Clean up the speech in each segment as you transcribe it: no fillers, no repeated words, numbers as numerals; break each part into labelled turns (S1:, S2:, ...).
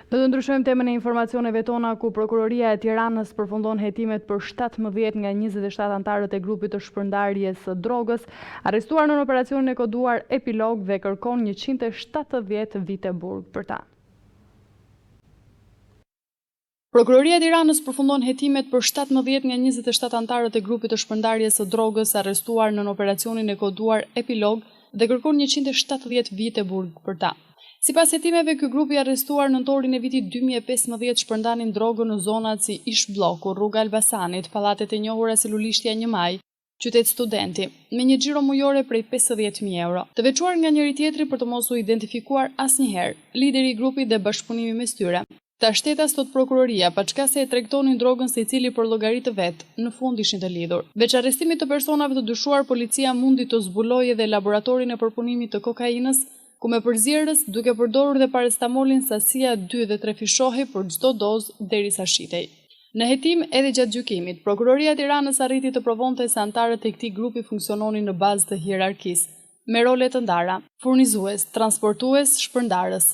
S1: Do të ndryshojmë temën e informacioneve tona ku Prokuroria e Tiranës përfundon hetimet për 17 nga 27 antarët e grupit të shpërndarjes së drogës, arrestuar në operacionin e koduar Epilog dhe kërkon 170 vite burg për ta. Prokuroria e Tiranës përfundon hetimet për 17 nga 27 antarët e grupit të shpërndarjes së drogës arrestuar në operacionin e koduar Epilog dhe kërkon 170 vite burg për ta. Sipas hetimeve, ky grup i arrestuar nëntorin e vitit 2015 shpërndanin drogën në zonat si Ish Bloku, Rruga Elbasanit, pallatet e njohura si Lulishtja 1 Maj, Qytet Studenti, me një xhiro mujore prej 50.000 euro. Të veçuar nga njëri tjetri për të mos u identifikuar asnjëherë, lideri i grupit dhe bashkëpunimi mes tyre. Ta shtetas thot prokuroria, paçka se e tregtonin drogën secili për llogari të vet, në fund ishin të lidhur. Veç arrestimit të personave të dyshuar, policia mundi të zbulojë edhe laboratorin e përpunimit të kokainës, ku me përzierës duke përdorur dhe paracetamolin sasia 2 dhe 3 fishohi për çdo dozë derisa shitej. Në hetim edhe gjatë gjykimit, Prokuroria e Tiranës arriti të provonte se antarët e këtij grupi funksiononin në bazë të hierarkisë, me role të ndara: furnizues, transportues, shpërndarës.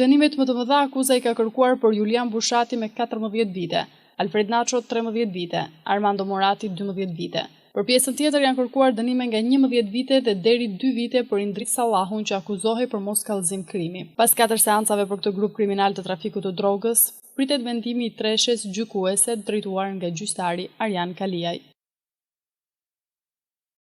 S1: Dënimet më të mëdha akuza i ka kërkuar për Julian Bushati me 14 vite, Alfred Nacho 13 vite, Armando Morati 12 vite. Për pjesën tjetër janë kërkuar dënime nga 11 vite dhe deri 2 vite për Indrit Sallahun që akuzohej për mos kallëzim krimi. Pas 4 seancave për këtë grup kriminal të trafikut të drogës, pritet vendimi i treshes gjykuese drejtuar nga gjyqtari Arjan Kaliaj.